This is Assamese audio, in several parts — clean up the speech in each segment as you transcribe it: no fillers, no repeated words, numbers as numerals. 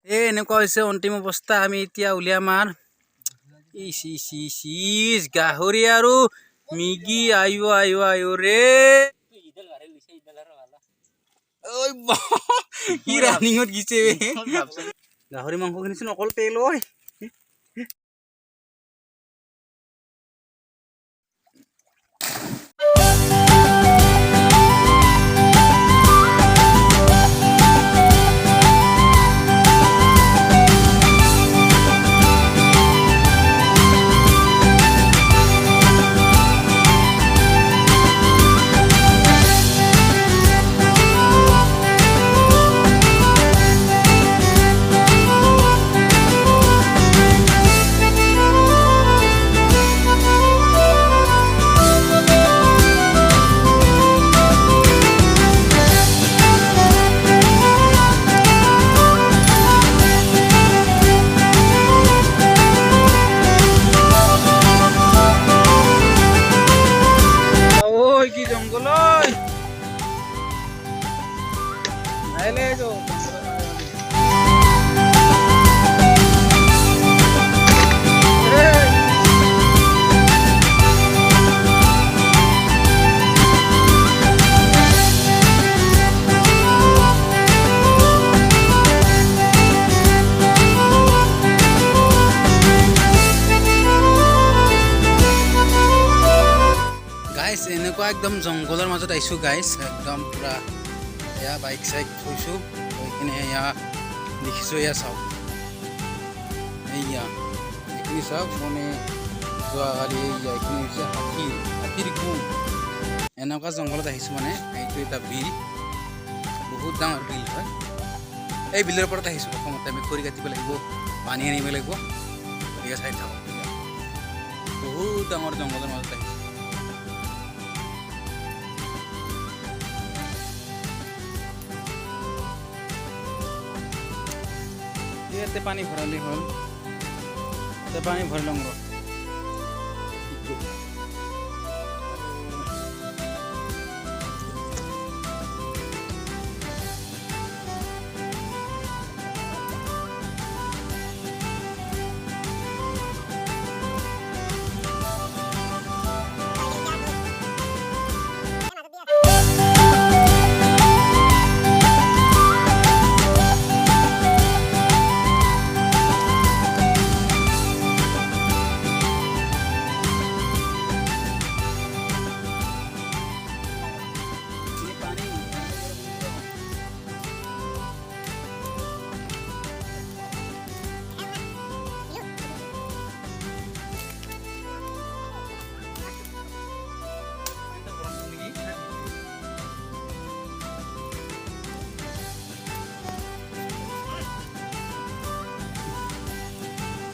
এনেকুৱা হৈছে অন্তিম অৱস্থা। আমি এতিয়া উলিয়াম আৰু গাহৰি আৰু মিগি আয়ো ৰে কি ৰানিঙত গিছে গাহৰি মাংস কিনিছোন অকল তেল ঐ। কি জঙ্গল গাইছ এনেকুৱা একদম জংঘলৰ মাজত আহিছো গাইছ। একদম পুৰা এয়া বাইক চাইক থৈছো থৈ কিনে এয়া দেখিছো। এয়া চাওক এয়া এইখিনি চাওক মানে যোৱাকালি এইখিনি হৈছে হাতীৰ গু। এনেকুৱা জংঘলত আহিছো মানে। এইটো এটা বিল, বহুত ডাঙৰ বিল হয়। এই বিলৰ ওপৰত আহিছো। প্ৰথমতে আমি খৰি কাটিব লাগিব, পানী আনিব লাগিব। গতিকে চাই থাকক, বহুত ডাঙৰ জংঘলৰ মাজত আহিছো। ইয়াতে পানী ভৰালি হ'ল, ইয়াতে পানী ভৰি লওঁ ৰ।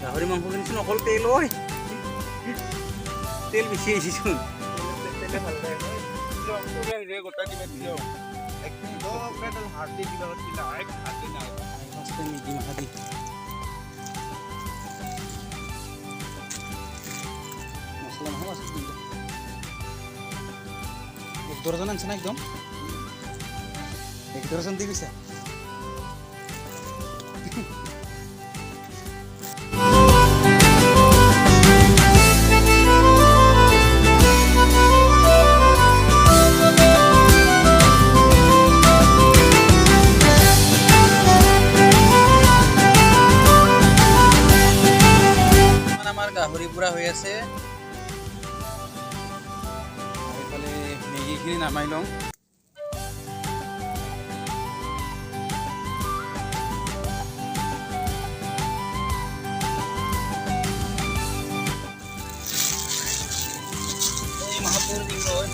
গাহৰি মাংস কিনিছোন অকল তেল ঐ। তেল বেছি আহিছোন। এক ডজন আনছে না একদম এক ডজন দি গৈছা। গাহৰি পুৰা হৈ আছে। এইফালে মেগীখিনি নামাই লওঁ। এই মাহপুৰ দিম হয়।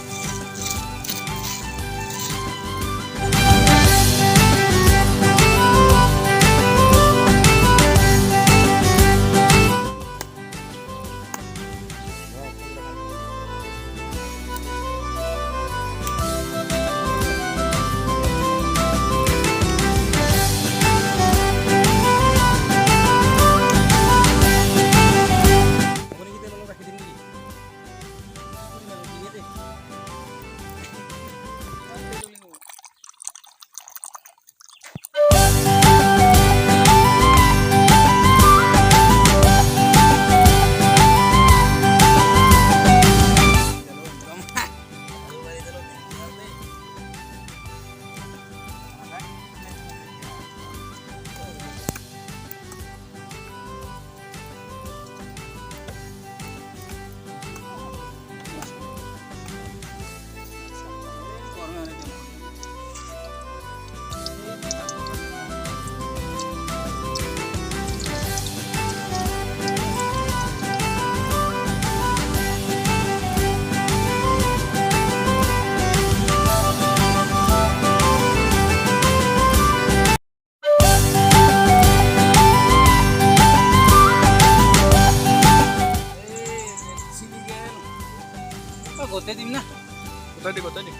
গতই দি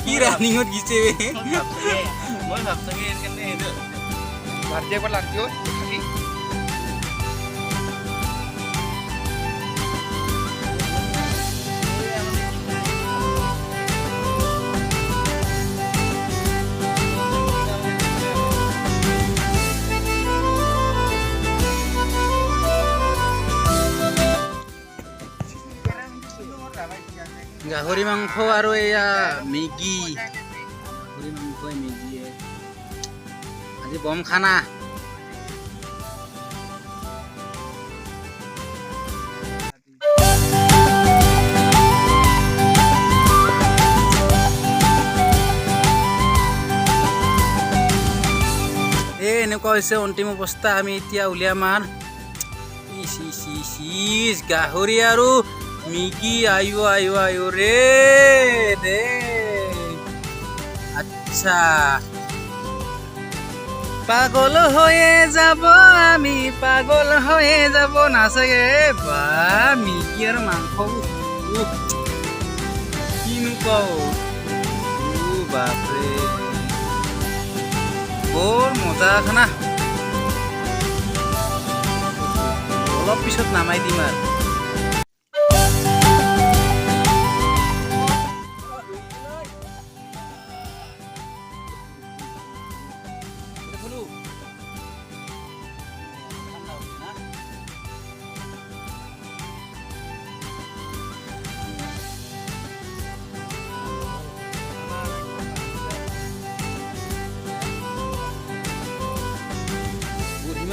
কি ৰানিংত গিছে মই ভাবছাগে এৰ কেনে হেদে ভাৰতে একবাৰ লাগতিও থাকি গাহৰি মাংস আৰু এয়া মেগী গাহৰি মাংস মেগী আজি বম খানা এনেকুৱা হৈছে অন্তিম অৱস্থা আমি এতিয়া উলিয়াম আৰু গাহৰি আৰু মেগী আয়ো আয়ো আয়ো ৰে দে আচ্ছা পাগল হয়ে যাব আমি পাগল হয়ে যাব নাচাগে বা মেগী আৰু মাংস কিনো কওঁ বাপৰে বৰ মজা খানা অলপ পিছত নামাই দিম আৰু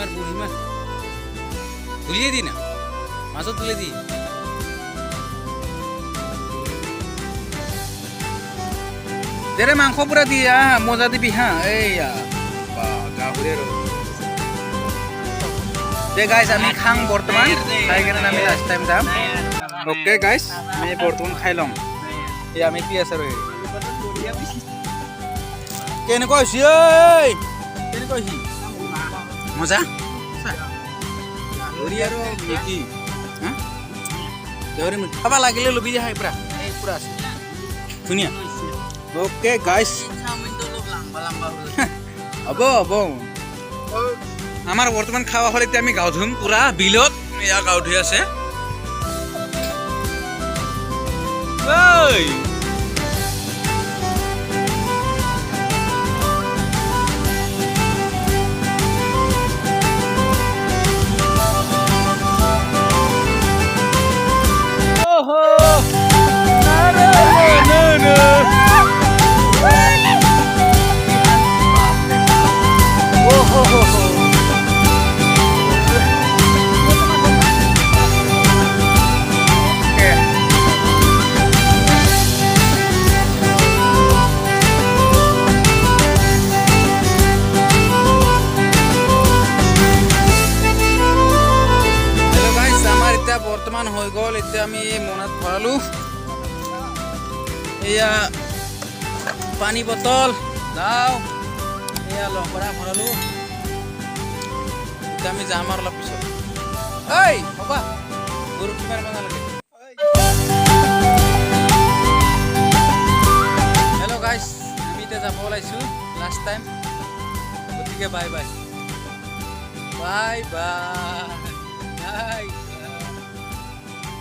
বুঢ়ীমাৰ তুলিয়ে দি না মাজত তুলি দি দেৰে মাংস পুৰা দি মজা দিবি হা এইয়া গাহৰি আৰু দে গাইজ আমি খাং বৰ্তমান খাই কেনে আমি লাষ্ট টাইম যাম অ'কে গাইজ আমি বৰ্তমান খাই ল'ম এই আমি কি আছে আৰু কেনেকুৱা হৈছে ঐ কেনেকুৱা হৈছে মজা গাহৰি আৰু মেগী গাহৰি খাব লাগিলে ল'বি দে পুৰা এই পুৰা আছে ধুনীয়া অ'কে গাইজ হ'ব হ'ব আমাৰ বৰ্তমান খাৱা হ'ল এতিয়া আমি গাঁও ধুম পুৰা বিলত এয়া গাঁও ধুই আছে বৰ্তমান হৈ গ'ল এতিয়া আমি মনত ভৰালো এয়া পানী বটল দাও এয়া লহৰা ভৰালো এতিয়া আমি যাম আৰু অলপ পিছত ঐ হ'বা গৰু কিমান মজা লাগে হেল্ল' গাইজ আমি এতিয়া যাব ওলাইছোঁ লাষ্ট টাইম গতিকে bye bye bye bye bye